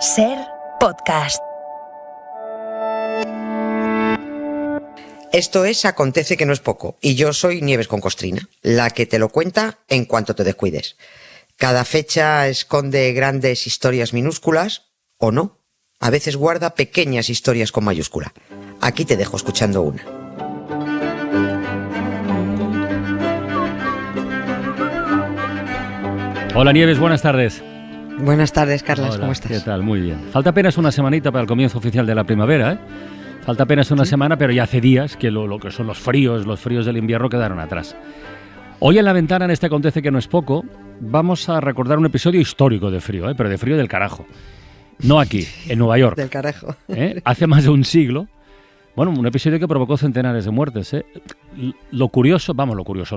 Ser podcast. Esto es Acontece que no es poco, y yo soy Nieves con Costrina, la que te lo cuenta en cuanto te descuides. Cada fecha esconde grandes historias minúsculas, o no. A veces guarda pequeñas historias con mayúscula. Aquí te dejo escuchando una. Hola Nieves, buenas tardes. Buenas tardes, Carlas. Hola, ¿cómo estás? ¿qué tal? Muy bien. Falta apenas una semanita para el comienzo oficial de la primavera, ¿eh? Falta apenas una semana, pero ya hace días que lo que son los fríos del invierno quedaron atrás. Hoy en La Ventana, en este Acontece que no es poco, vamos a recordar un episodio histórico de frío, pero de frío del carajo. No aquí, en Nueva York. Del carajo. Hace más de un siglo. Bueno, un episodio que provocó centenares de muertes. Lo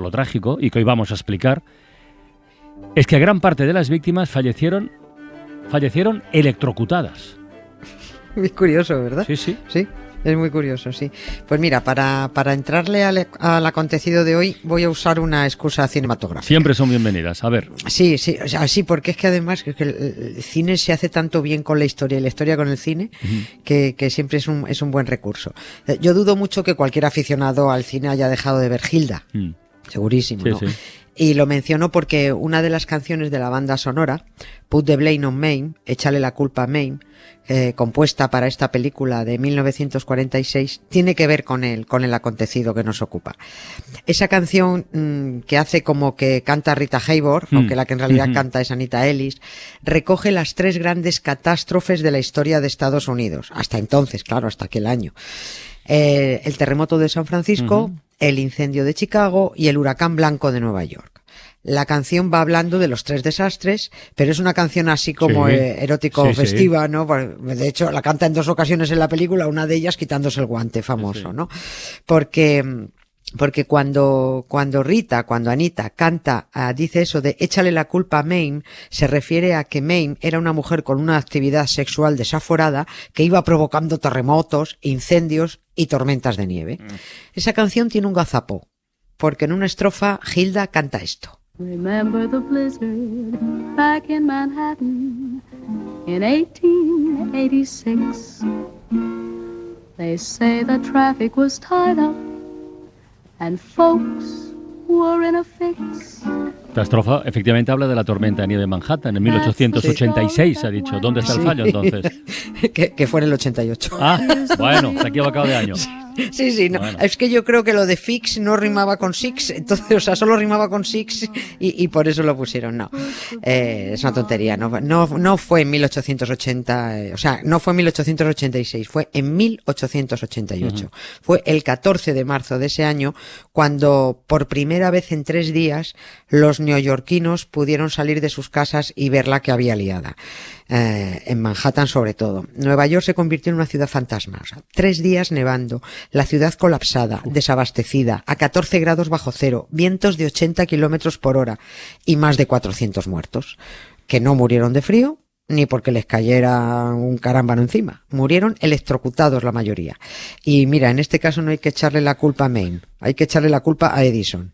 trágico, y que hoy vamos a explicar, es que gran parte de las víctimas fallecieron electrocutadas. Muy curioso, ¿verdad? Sí. Sí, es muy curioso, sí. Pues mira, para entrarle al acontecido de hoy voy a usar una excusa cinematográfica. Siempre son bienvenidas, a ver. Sí, o sea, sí, porque es que además que el cine se hace tanto bien con la historia y la historia con el cine, que siempre es un buen recurso. Yo dudo mucho que cualquier aficionado al cine haya dejado de ver Gilda. Segurísimo, Sí, ¿no? sí. Y lo menciono porque una de las canciones de la banda sonora, Put the Blame on Maine, Échale la culpa a Maine, compuesta para esta película de 1946, tiene que ver con el acontecido que nos ocupa. Esa canción que hace como que canta Rita Hayworth, aunque la que en realidad canta es Anita Ellis, recoge las tres grandes catástrofes de la historia de Estados Unidos. Hasta entonces, claro, hasta aquel año. El terremoto de San Francisco, el incendio de Chicago y el huracán blanco de Nueva York. La canción va hablando de los tres desastres, pero es una canción así como erótico-festiva, sí. ¿no? De hecho, la canta en dos ocasiones en la película, una de ellas quitándose el guante famoso, ¿no? Porque cuando Anita canta, dice eso de échale la culpa a Maine, se refiere a que Maine era una mujer con una actividad sexual desaforada que iba provocando terremotos, incendios y tormentas de nieve. Esa canción tiene un gazapo, porque en una estrofa Gilda canta esto. Remember the blizzard back in Manhattan in 1886. They say the traffic was tied up and folks were in a fix. Esta estrofa efectivamente habla de la tormenta de nieve en Manhattan en 1886, ha dicho. ¿Dónde está el fallo entonces? que fue en el 88. Ah, bueno, se ha equivocado de año. Sí, no. Bueno. Es que yo creo que lo de fix no rimaba con six, entonces, o sea, solo rimaba con six y por eso lo pusieron. No, es una tontería. No fue en 1880, o sea, no fue en 1886, fue en 1888. Fue el 14 de marzo de ese año cuando por primera vez en 3 días los neoyorquinos pudieron salir de sus casas y ver la que había liada. En Manhattan sobre todo. Nueva York se convirtió en una ciudad fantasma. O sea, 3 días nevando, la ciudad colapsada, desabastecida, a 14 grados bajo cero, vientos de 80 kilómetros por hora y más de 400 muertos, que no murieron de frío ni porque les cayera un carámbano encima. Murieron electrocutados la mayoría. Y mira, en este caso no hay que echarle la culpa a Maine, hay que echarle la culpa a Edison.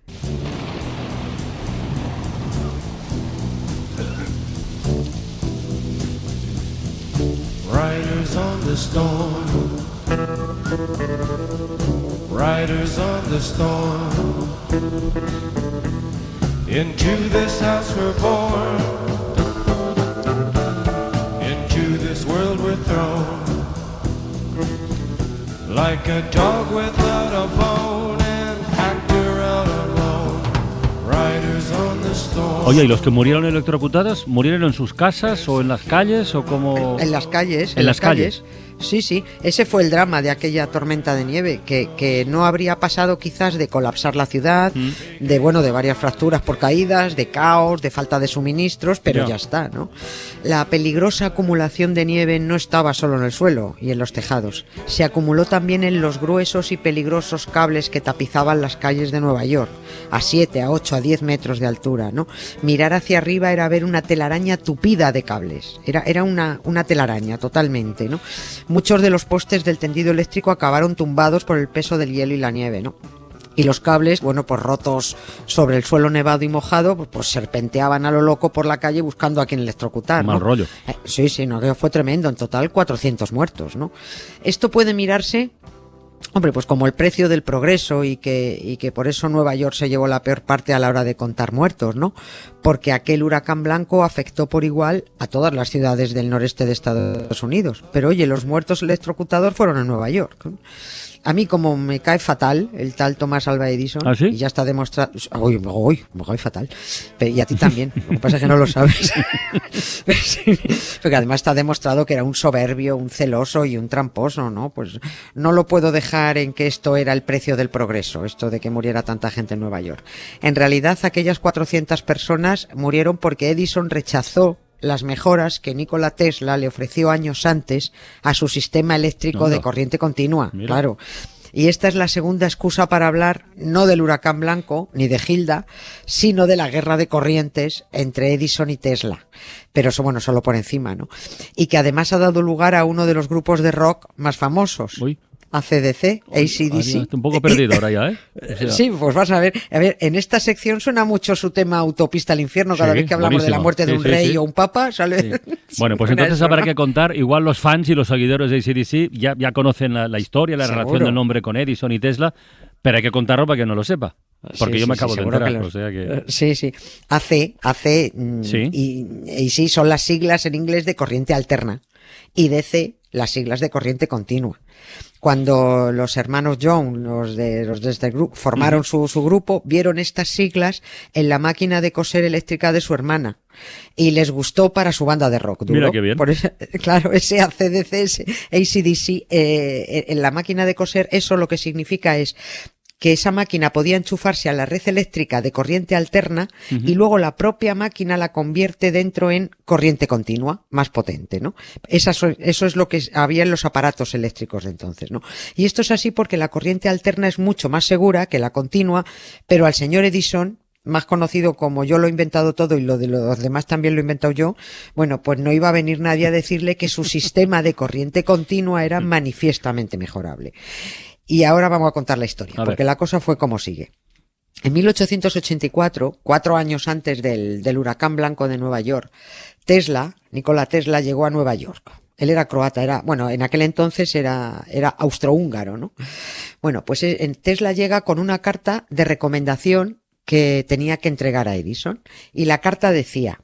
Riders on the storm, riders on the storm, into this house we're born, into this world we're thrown, like a dog without a bone, an actor out alone, riders on the storm. Oye, ¿y los que murieron electrocutados, murieron en sus casas o en las calles o como...? En las calles. ¿En las calles? Sí, ese fue el drama de aquella tormenta de nieve, que no habría pasado quizás de colapsar la ciudad, de varias fracturas por caídas, de caos, de falta de suministros, pero ya está, ¿no? La peligrosa acumulación de nieve no estaba solo en el suelo y en los tejados, se acumuló también en los gruesos y peligrosos cables que tapizaban las calles de Nueva York, a 7, a 8, a 10 metros de altura, ¿no? Mirar hacia arriba era ver una telaraña tupida de cables, era una telaraña totalmente, ¿no? Muchos de los postes del tendido eléctrico acabaron tumbados por el peso del hielo y la nieve, ¿no? Y los cables, bueno, pues rotos sobre el suelo nevado y mojado, pues serpenteaban a lo loco por la calle buscando a quien electrocutar, ¿no? Mal rollo. Sí, no, que fue tremendo. En total 400 muertos, ¿no? Esto puede mirarse, hombre, pues como el precio del progreso y que por eso Nueva York se llevó la peor parte a la hora de contar muertos, ¿no? Porque aquel huracán blanco afectó por igual a todas las ciudades del noreste de Estados Unidos. Pero oye, los muertos electrocutados fueron en Nueva York, ¿no? A mí, como me cae fatal el tal Thomas Alva Edison, ¿Ah, sí? y ya está demostrado... Uy, me cae fatal. Y a ti también, lo que pasa es que no lo sabes. Porque además está demostrado que era un soberbio, un celoso y un tramposo, ¿no? Pues no lo puedo dejar en que esto era el precio del progreso, esto de que muriera tanta gente en Nueva York. En realidad, aquellas 400 personas murieron porque Edison rechazó las mejoras que Nikola Tesla le ofreció años antes a su sistema eléctrico de corriente continua. Mira. Claro. Y esta es la segunda excusa para hablar no del huracán blanco ni de Hilda, sino de la guerra de corrientes entre Edison y Tesla. Pero eso, bueno, solo por encima, ¿no? Y que además ha dado lugar a uno de los grupos de rock más famosos. Uy. AC/DC, AC/DC. Está un poco perdido ahora ya, ¿eh? O sea... Sí, pues vas a ver. A ver, en esta sección suena mucho su tema Autopista al Infierno. Cada vez que hablamos buenísimo. De la muerte de un rey o un papa, sale... Sí. Bueno, pues entonces habrá que contar. Igual los fans y los seguidores de AC/DC ya conocen la historia, la relación del nombre con Edison y Tesla, pero hay que contarlo para que no lo sepa. Porque yo me acabo de enterar. O sea que... Sí. AC, y sí, son las siglas en inglés de corriente alterna. Y DC, las siglas de corriente continua. Cuando los hermanos Young, los de este grupo, formaron su grupo, vieron estas siglas en la máquina de coser eléctrica de su hermana y les gustó para su banda de rock duro. Mira qué bien. Por eso, claro, ese AC/DC, ese AC/DC, en la máquina de coser, eso lo que significa es que esa máquina podía enchufarse a la red eléctrica de corriente alterna y luego la propia máquina la convierte dentro en corriente continua, más potente, ¿no? Eso es lo que había en los aparatos eléctricos de entonces, ¿no? Y esto es así porque la corriente alterna es mucho más segura que la continua, pero al señor Edison, más conocido como yo lo he inventado todo y lo de los demás también lo he inventado yo, bueno, pues no iba a venir nadie a decirle que su sistema de corriente continua era manifiestamente mejorable. Y ahora vamos a contar la historia, porque la cosa fue como sigue. En 1884, 4 años antes del huracán blanco de Nueva York, Nikola Tesla llegó a Nueva York. Él era croata, en aquel entonces era austrohúngaro, ¿no? Bueno, pues Tesla llega con una carta de recomendación que tenía que entregar a Edison. Y la carta decía: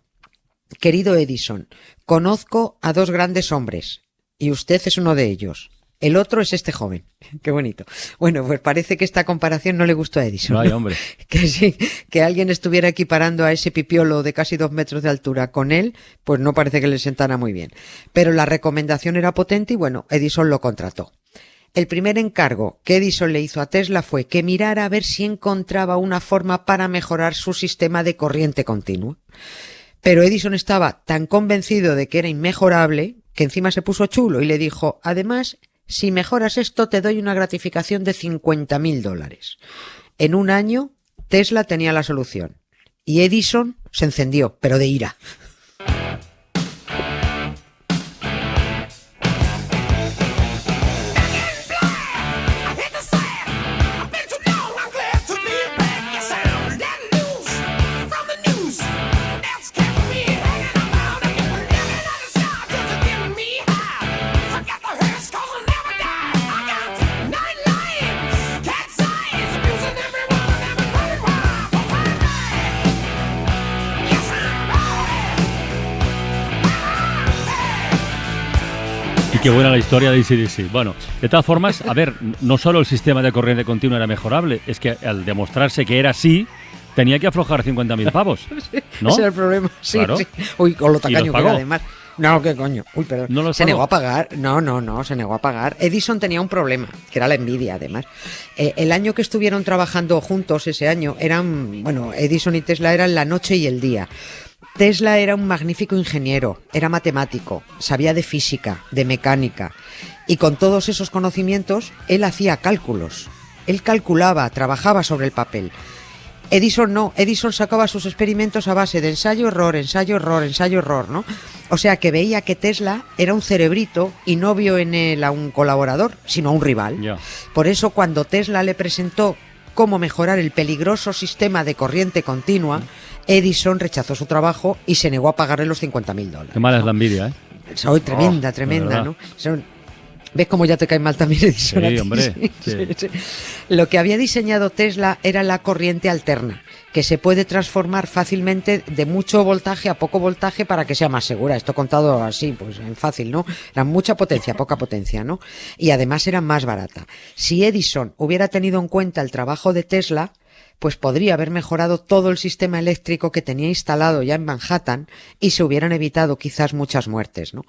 querido Edison, conozco a 2 grandes hombres, y usted es uno de ellos. El otro es este joven. Qué bonito. Bueno, pues parece que esta comparación no le gustó a Edison. Ay, hombre. Que alguien estuviera equiparando a ese pipiolo de casi 2 metros de altura con él, pues no parece que le sentara muy bien. Pero la recomendación era potente y bueno, Edison lo contrató. El primer encargo que Edison le hizo a Tesla fue que mirara a ver si encontraba una forma para mejorar su sistema de corriente continua. Pero Edison estaba tan convencido de que era inmejorable que encima se puso chulo y le dijo: además, si mejoras esto, te doy una gratificación de $50,000. En un año, Tesla tenía la solución. Y Edison se encendió, pero de ira. Qué buena la historia de AC/DC. Bueno, de todas formas, a ver, no solo el sistema de corriente continua era mejorable, es que al demostrarse que era así, tenía que aflojar 50.000 pavos, ¿no? Ese era el problema. Sí, claro. Sí. Uy, con lo tacaño que era, además. No, qué coño. Uy, perdón. ¿No se negó a pagar. No, se negó a pagar. Edison tenía un problema, que era la envidia, además. El año que estuvieron trabajando juntos, ese año, Edison y Tesla eran la noche y el día. Tesla era un magnífico ingeniero, era matemático, sabía de física, de mecánica, y con todos esos conocimientos él hacía cálculos. Él calculaba, trabajaba sobre el papel. Edison no, Edison sacaba sus experimentos a base de ensayo-error, ¿no? O sea que veía que Tesla era un cerebrito y no vio en él a un colaborador, sino a un rival. Yeah. Por eso cuando Tesla le presentó cómo mejorar el peligroso sistema de corriente continua, Edison rechazó su trabajo y se negó a pagarle los $50.000. Qué mala es la envidia, ¿eh? Soy tremenda, ¿no? ¿Ves cómo ya te cae mal también Edison? Sí, hombre. Sí. Lo que había diseñado Tesla era la corriente alterna, que se puede transformar fácilmente de mucho voltaje a poco voltaje para que sea más segura. Esto contado así, pues en fácil, ¿no? Era mucha potencia, poca potencia, ¿no? Y además era más barata. Si Edison hubiera tenido en cuenta el trabajo de Tesla, pues podría haber mejorado todo el sistema eléctrico que tenía instalado ya en Manhattan y se hubieran evitado quizás muchas muertes, ¿no?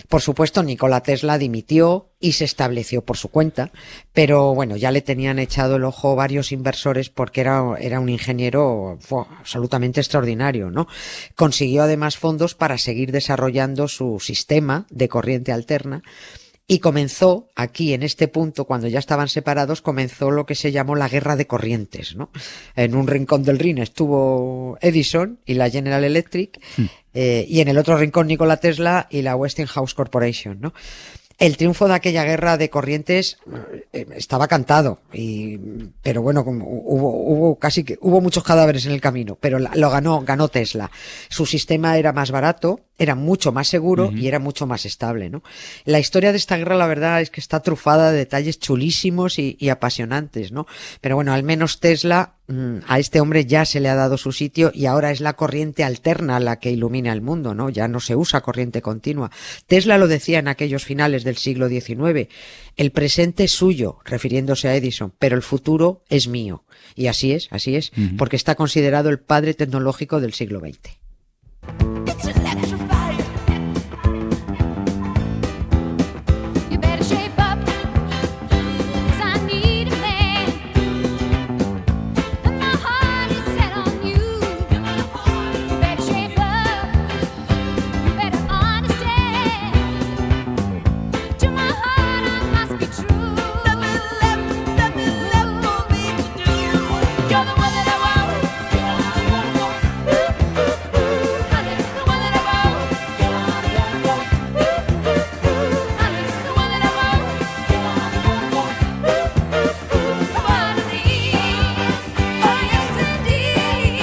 Por supuesto, Nikola Tesla dimitió y se estableció por su cuenta, pero bueno, ya le tenían echado el ojo varios inversores porque era un ingeniero absolutamente extraordinario, ¿no? Consiguió además fondos para seguir desarrollando su sistema de corriente alterna. Y comenzó, aquí en este punto, cuando ya estaban separados, comenzó lo que se llamó la guerra de corrientes, ¿no? En un rincón del Rin estuvo Edison y la General Electric, y en el otro rincón Nikola Tesla y la Westinghouse Corporation, ¿no? El triunfo de aquella guerra de corrientes estaba cantado, pero bueno, hubo muchos cadáveres en el camino, pero lo ganó Tesla. Su sistema era más barato, era mucho más seguro y era mucho más estable, ¿no? La historia de esta guerra, la verdad, es que está trufada de detalles chulísimos y apasionantes, ¿no? Pero bueno, al menos Tesla, a este hombre ya se le ha dado su sitio y ahora es la corriente alterna la que ilumina el mundo, ¿no? Ya no se usa corriente continua. Tesla lo decía en aquellos finales del siglo XIX. El presente es suyo, refiriéndose a Edison, pero el futuro es mío. Y así es, porque está considerado el padre tecnológico del siglo XX.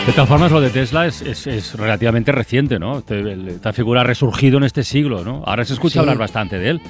De todas formas, lo de Tesla es relativamente reciente, ¿no? Esta figura ha resurgido en este siglo, ¿no? Ahora se escucha hablar bastante de él,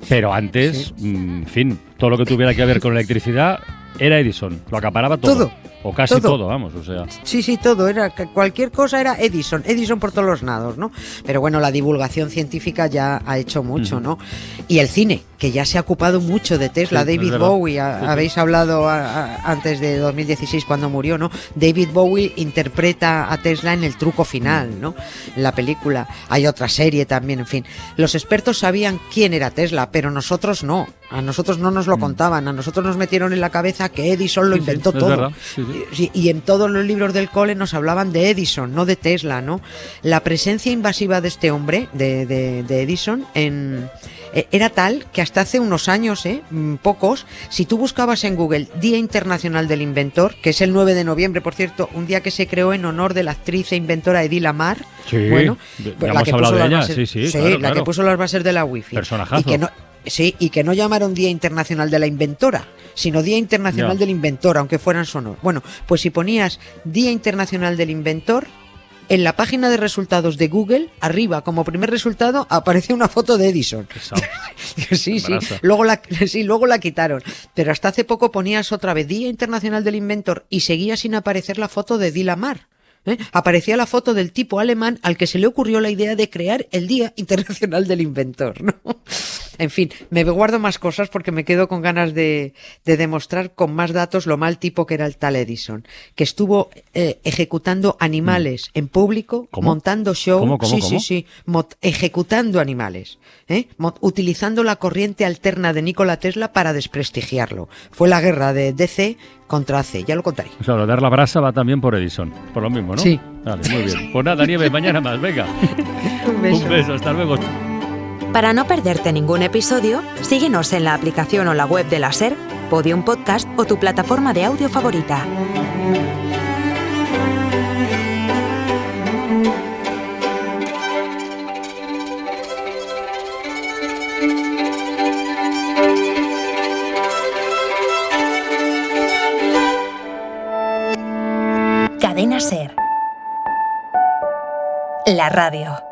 pero antes, en fin, todo lo que tuviera que ver con electricidad era Edison, lo acaparaba todo. O casi todo, vamos, o sea. Sí, todo, cualquier cosa era Edison por todos los lados, ¿no? Pero bueno, la divulgación científica ya ha hecho mucho, ¿no? Y el cine, que ya se ha ocupado mucho de Tesla. Sí, David Bowie, habéis hablado antes de 2016 cuando murió, ¿no? David Bowie interpreta a Tesla en El truco final, ¿no? En la película. Hay otra serie también, en fin. Los expertos sabían quién era Tesla, pero nosotros no. A nosotros no nos lo contaban, a nosotros nos metieron en la cabeza que Edison lo inventó todo. Verdad. Y en todos los libros del cole nos hablaban de Edison, no de Tesla, ¿no? La presencia invasiva de este hombre, de Edison, era tal que hasta hace unos años, pocos, si tú buscabas en Google Día Internacional del Inventor, que es el 9 de noviembre, por cierto, un día que se creó en honor de la actriz e inventora Edith Lamar, bueno, la que puso las bases, claro. que puso las bases de la Wi-Fi. Personajazo. Y que no llamaron Día Internacional de la Inventora, sino Día Internacional del Inventor, aunque fueran sonor. Bueno, pues si ponías Día Internacional del Inventor, en la página de resultados de Google, arriba, como primer resultado, aparece una foto de Edison. Sí. Luego la quitaron. Pero hasta hace poco ponías otra vez Día Internacional del Inventor y seguía sin aparecer la foto de Edith Lamar. Aparecía la foto del tipo alemán al que se le ocurrió la idea de crear el Día Internacional del Inventor, ¿no? En fin, me guardo más cosas porque me quedo con ganas de demostrar con más datos lo mal tipo que era el tal Edison, que estuvo ejecutando animales en público, montando show, ejecutando animales, utilizando la corriente alterna de Nikola Tesla para desprestigiarlo. Fue la guerra de DC contra AC, ya lo contaré. O sea, lo de dar la brasa va también por Edison, por lo mismo, ¿no? Sí. Vale, muy bien. Pues nada, Nieves, mañana más, venga. Un beso, hasta luego. Para no perderte ningún episodio, síguenos en la aplicación o la web de la SER, Podium Podcast o tu plataforma de audio favorita. la radio.